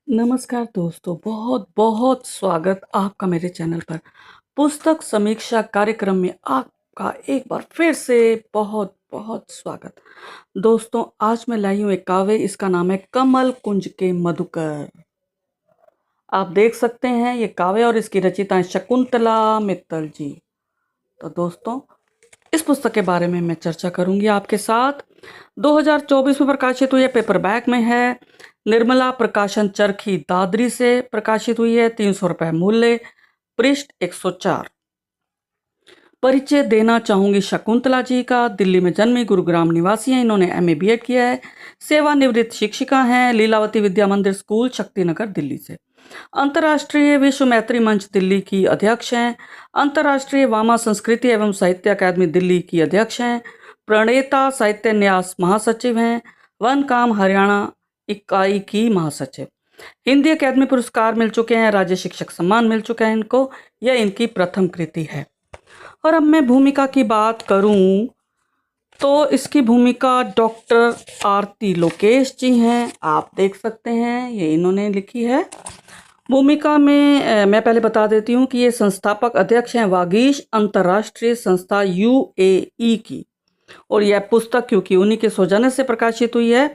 नमस्कार दोस्तों, बहुत बहुत स्वागत आपका मेरे चैनल पर। पुस्तक समीक्षा कार्यक्रम में आपका एक बार फिर से बहुत बहुत स्वागत। दोस्तों, आज मैं लाई हूँ एक काव्य, इसका नाम है कमल कुंज के मधुकर। आप देख सकते हैं ये काव्य और इसकी रचयिता है शकुंतला मित्तल जी। तो दोस्तों, इस पुस्तक के बारे में मैं चर्चा करूंगी आपके साथ। 2024 में प्रकाशित हुई है, पेपरबैक में है। निर्मला प्रकाशन चरखी दादरी से प्रकाशित हुई है। 300 रुपये मूल्य, पृष्ठ 104। परिचय देना चाहूंगी शकुंतला जी का। दिल्ली में जन्मी, गुरुग्राम निवासी हैं। इन्होंने MA BEd किया है। सेवानिवृत्त शिक्षिका हैं। लीलावती विद्या मंदिर स्कूल, शक्तिनगर, दिल्ली से। अंतर्राष्ट्रीय विश्व मैत्री मंच दिल्ली की अध्यक्ष हैं। अंतर्राष्ट्रीय वामा संस्कृति एवं साहित्य अकादमी दिल्ली की अध्यक्ष हैं। प्रणेता साहित्य न्यास महासचिव हैं। वन काम हरियाणा इकाई की महासचिव। हिंदी अकादमी पुरस्कार मिल चुके हैं। राज्य शिक्षक सम्मान मिल चुका है इनको। यह इनकी प्रथम कृति है। और अब मैं भूमिका की बात करूं तो इसकी भूमिका डॉक्टर आरती लोकेश जी हैं। आप देख सकते हैं, ये इन्होंने लिखी है। भूमिका में मैं पहले बता देती हूँ कि ये संस्थापक अध्यक्ष हैं वागीश अंतर्राष्ट्रीय संस्था UAE की। और यह पुस्तक क्योंकि उन्हीं के सौजन्य से प्रकाशित हुई है,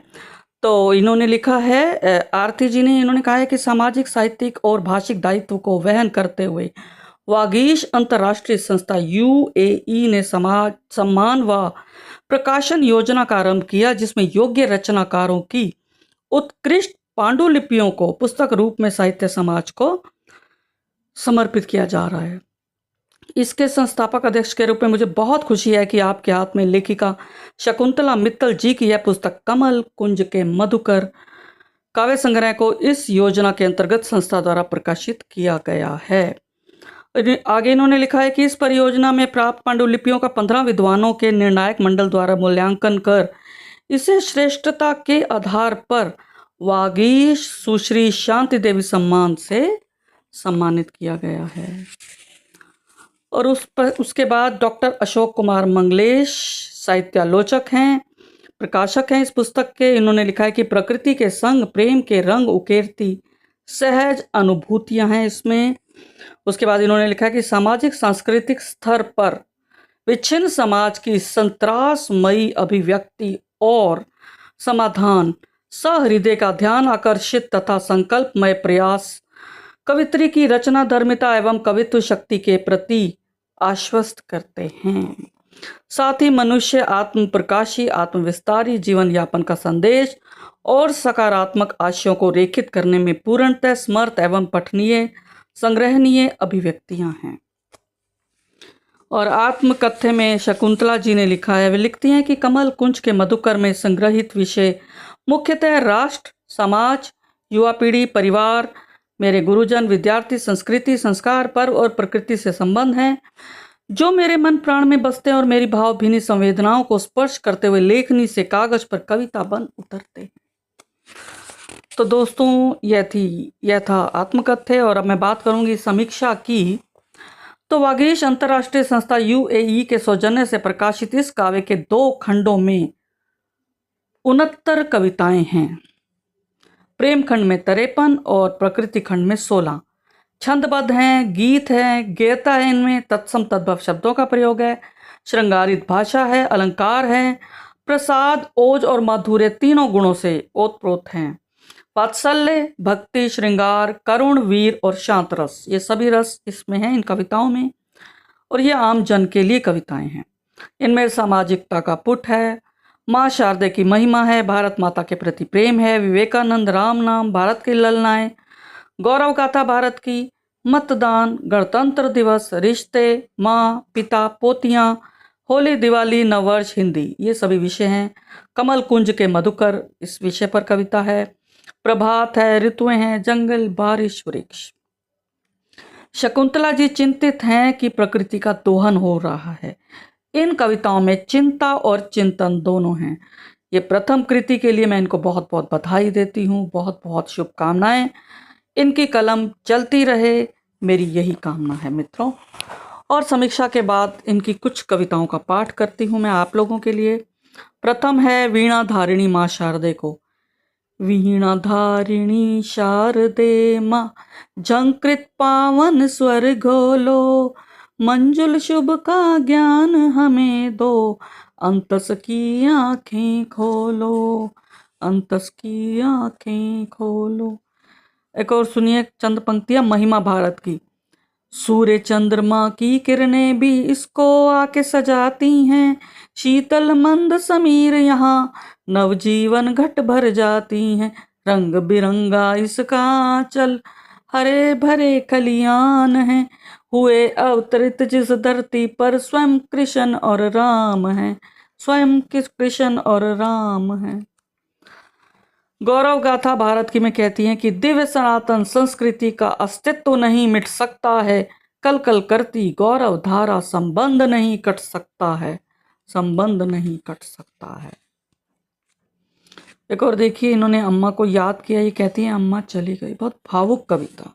तो इन्होंने लिखा है, आरती जी ने इन्होंने कहा है कि सामाजिक, साहित्यिक और भाषिक दायित्व को वहन करते हुए वागीश अंतर्राष्ट्रीय संस्था UAE ने समाज सम्मान व प्रकाशन योजना का आरंभ किया, जिसमें योग्य रचनाकारों की उत्कृष्ट पांडुलिपियों को पुस्तक रूप में साहित्य समाज को समर्पित किया जा रहा है। इसके संस्थापक अध्यक्ष के रूप में मुझे बहुत खुशी है कि आपके हाथ में लेखिका शकुंतला मित्तल जी की यह पुस्तक कमल कुंज के मधुकर काव्य संग्रह को इस योजना के अंतर्गत संस्था द्वारा प्रकाशित किया गया है। आगे इन्होंने लिखा है कि इस परियोजना में प्राप्त पांडुलिपियों का 15 विद्वानों के निर्णायक मंडल द्वारा मूल्यांकन कर इसे श्रेष्ठता के आधार पर वागीश सुश्री शांति देवी सम्मान से सम्मानित किया गया है। और उसके बाद डॉक्टर अशोक कुमार मंगलेश साहित्यालोचक हैं, प्रकाशक हैं इस पुस्तक के। इन्होंने लिखा है कि प्रकृति के संग प्रेम के रंग उकेरती सहज अनुभूतियां हैं इसमें। उसके बाद इन्होंने लिखा है कि सामाजिक सांस्कृतिक स्तर पर विच्छिन्न समाज की संत्रासमयी अभिव्यक्ति और समाधान, सहृदय का ध्यान आकर्षित तथा संकल्पमय प्रयास कवित्री की रचना धर्मिता एवं कवित्व शक्ति के प्रति आश्वस्त करते हैं। साथ ही मनुष्य आत्म प्रकाशी, आत्मविस्तारी जीवन यापन का संदेश और सकारात्मक आशयों को रेखित करने में पूर्णतः समर्थ एवं पठनीय संग्रहणीय अभिव्यक्तियां हैं। और आत्मकथ्य में शकुंतला जी ने लिखा है, वे लिखती हैं कि कमल कुंज के मधुकर में संग्रहित विषय मुख्यतः राष्ट्र, समाज, युवा पीढ़ी, परिवार, मेरे गुरुजन, विद्यार्थी, संस्कृति, संस्कार, पर्व और प्रकृति से संबंध हैं, जो मेरे मन प्राण में बसते हैं और मेरी भावभीनी संवेदनाओं को स्पर्श करते हुए लेखनी से कागज पर कविता बन उतरते हैं। तो दोस्तों, यह था आत्मकथ्य। और अब मैं बात करूंगी समीक्षा की। तो वागीश अंतर्राष्ट्रीय संस्था UAE के सौजन्य से प्रकाशित इस काव्य के 2 खंडों में 69 कविताएं हैं। प्रेम खंड में 53 और प्रकृति खंड में 16। छंदबद्ध हैं, गीत है, गेयता है, इनमें तत्सम तद्भव शब्दों का प्रयोग है, श्रृंगारित भाषा है, अलंकार है, प्रसाद, ओज और माधुर्य तीनों गुणों से ओतप्रोत हैं। वात्सल्य, भक्ति, श्रृंगार, करुण, वीर और शांत रस, ये सभी रस इसमें हैं इन कविताओं में। और ये आम जन के लिए कविताएं हैं। इनमें सामाजिकता का पुट है, माँ शारदे की महिमा है, भारत माता के प्रति प्रेम है, विवेकानंद, राम नाम, भारत की ललनाएं, गौरव गाथा भारत की, मतदान, गणतंत्र दिवस, रिश्ते, माँ पिता, पोतियाँ, होली, दिवाली, नववर्ष, हिंदी, ये सभी विषय हैं। कमल कुंज के मधुकर इस विषय पर कविता है। प्रभात है, ऋतुएं हैं, जंगल, बारिश, वृक्ष। शकुंतला जी चिंतित हैं कि प्रकृति का दोहन हो रहा है। इन कविताओं में चिंता और चिंतन दोनों हैं। ये प्रथम कृति के लिए मैं इनको बहुत बहुत बधाई देती हूँ, बहुत बहुत शुभकामनाएं। इनकी कलम चलती रहे, मेरी यही कामना है मित्रों। और समीक्षा के बाद इनकी कुछ कविताओं का पाठ करती हूँ मैं आप लोगों के लिए। प्रथम है वीणा धारिणी माँ शारदे को। वीणाधारिणी शारदे माँ झंकृत पावन स्वर घोलो, मंजुल शुभ का ज्ञान हमें दो, अंतस की आंखें खोलो, अंतस की आंखें खोलो। एक और सुनिए चंद पंक्तियां महिमा भारत की। सूर्य चंद्रमा की किरणें भी इसको आके सजाती हैं, शीतल मंद समीर यहाँ नवजीवन घट भर जाती हैं। रंग बिरंगा इसका आंचल, हरे भरे खलियान हैं, हुए अवतरित जिस धरती पर स्वयं कृष्ण और राम हैं, स्वयं कृष्ण और राम हैं। गौरव गाथा भारत की में कहती हैं कि दिव्य सनातन संस्कृति का अस्तित्व नहीं मिट सकता है, कल कल करती गौरव धारा संबंध नहीं कट सकता है, संबंध नहीं कट सकता है। एक और देखिए, इन्होंने अम्मा को याद किया। ये कहती हैं अम्मा चली गई, बहुत भावुक कविता।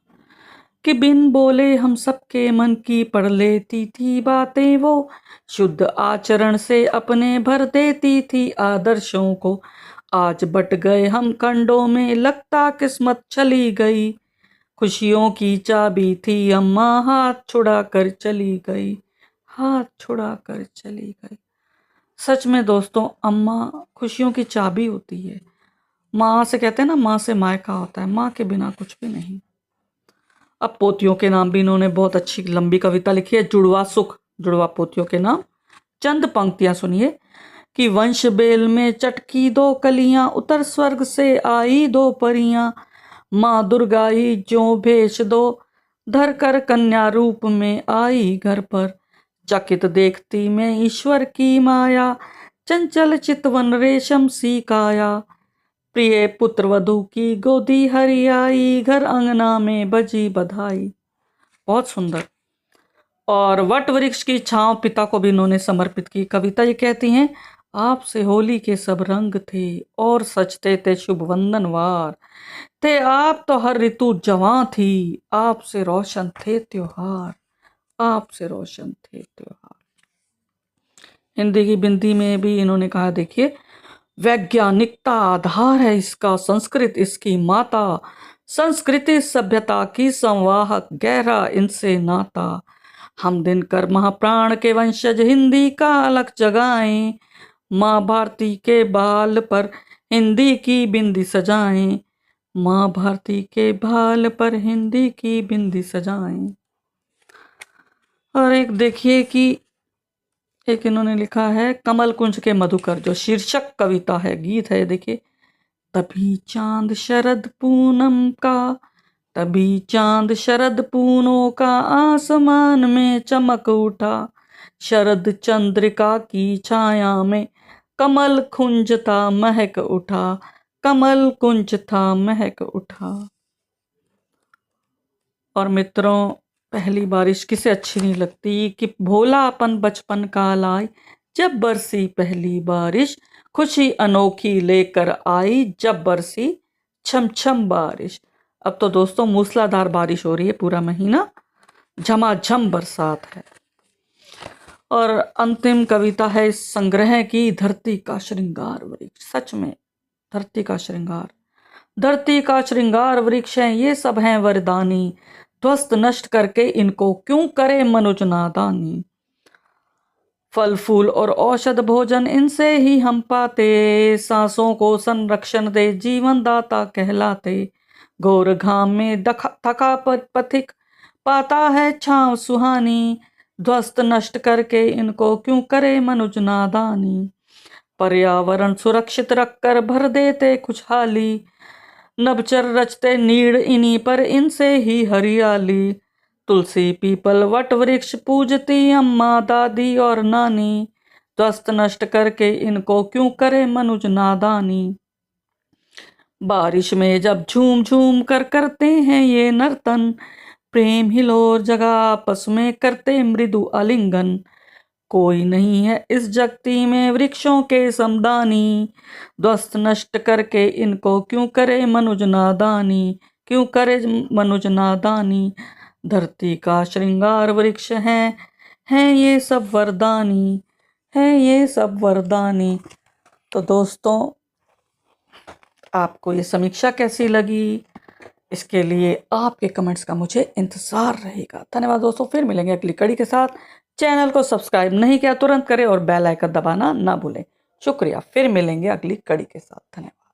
कि बिन बोले हम सबके मन की पढ़ लेती थी बातें वो, शुद्ध आचरण से अपने भर देती थी आदर्शों को। आज बट गए हम खंडों में, लगता किस्मत चली गई, खुशियों की चाबी थी अम्मा हाथ छुड़ा कर चली गई, हाथ छुड़ा कर चली गई। सच में दोस्तों, अम्मा खुशियों की चाबी होती है। माँ से कहते हैं ना, माँ से मायका होता है, माँ के बिना कुछ भी नहीं। अब पोतियों के नाम भी इन्होंने बहुत अच्छी लंबी कविता लिखी है, जुड़वा सुख, जुड़वा पोतियों के नाम। चंद पंक्तियां सुनिए। कि वंश बेल में चटकी दो कलियां, उतर स्वर्ग से आई दो परियां, माँ दुर्गा ही जो भेष दो, धर कर कन्या रूप में आई घर पर। चकित देखती मैं ईश्वर की माया, चंचल चितवन रेशम सी काया, प्रिय पुत्र वधू की गोदी हरियाई, घर अंगना में बजी बधाई। बहुत सुंदर। और वट वृक्ष की छांव पिता को भी इन्होंने समर्पित की कविता। ये कहती हैं, आपसे होली के सब रंग थे और सजते थे शुभ वंदनवार, थे आप तो हर ऋतु जवां थी, आपसे रोशन थे त्योहार, आपसे रोशन थे त्योहार। हिंदी की बिंदी में भी इन्होंने कहा, देखिए, वैज्ञानिकता आधार है इसका, संस्कृत इसकी माता, संस्कृति सभ्यता की संवाहक, गहरा इनसे नाता। हम दिनकर महाप्राण के वंशज, हिंदी का अलग जगाएं, माँ भारती के बाल पर हिंदी की बिंदी सजाएं, माँ भारती के बाल पर हिंदी की बिंदी सजाएं। और एक देखिए कि एक इन्होंने लिखा है कमल कुंज के मधुकर, जो शीर्षक कविता है, गीत है। देखिए, तभी चांद शरद पूनम का, तभी चांद शरद पूनों का आसमान में चमक उठा, शरद चंद्रिका की छाया में कमल कुंज था महक उठा, कमल कुंज था महक उठा। और मित्रों, पहली बारिश किसे अच्छी नहीं लगती, कि भोलापन बचपन का लाई, जब बरसी पहली बारिश, खुशी अनोखी लेकर आई, जब बरसी छम छम बारिश। अब तो दोस्तों मूसलाधार बारिश हो रही है, पूरा महीना झमाझम बरसात है। और अंतिम कविता है इस संग्रह की, धरती का श्रृंगार वृक्ष। सच में धरती का श्रृंगार, धरती का श्रृंगार वृक्ष है ये सब हैं वरदानी, ध्वस्त नष्ट करके इनको क्यों करे मनुज नादानी। फल फूल और औषध भोजन इनसे ही हम पाते, सांसों को संरक्षण दे जीवन दाता कहलाते, घोर घाम में थका पथिक पाता है छांव सुहानी, ध्वस्त नष्ट करके इनको क्यों करे मनुज नादानी। पर्यावरण सुरक्षित रखकर भर देते खुशहाली, नवचर रचते नीड़ इन्हीं पर इनसे ही हरियाली, तुलसी पीपल वट वृक्ष पूजती अम्मा दादी और नानी, ध्वस्त नष्ट करके इनको क्यों करे मनुज नादानी। बारिश में जब झूम झूम कर करते हैं ये नर्तन, प्रेम हिलोर जगह आपस में करते मृदु आलिंगन, कोई नहीं है इस जगती में वृक्षों के समदानी, ध्वस्त नष्ट करके इनको क्यों करे मनुज नादानी, क्यों करे मनुज नादानी। धरती का श्रृंगार वृक्ष हैं ये सब वरदानी, हैं ये सब वरदानी। तो दोस्तों, आपको ये समीक्षा कैसी लगी, इसके लिए आपके कमेंट्स का मुझे इंतज़ार रहेगा। धन्यवाद दोस्तों, फिर मिलेंगे अगली कड़ी के साथ। चैनल को सब्सक्राइब नहीं किया तुरंत करें और बेल आइकन दबाना ना भूलें। शुक्रिया, फिर मिलेंगे अगली कड़ी के साथ। धन्यवाद।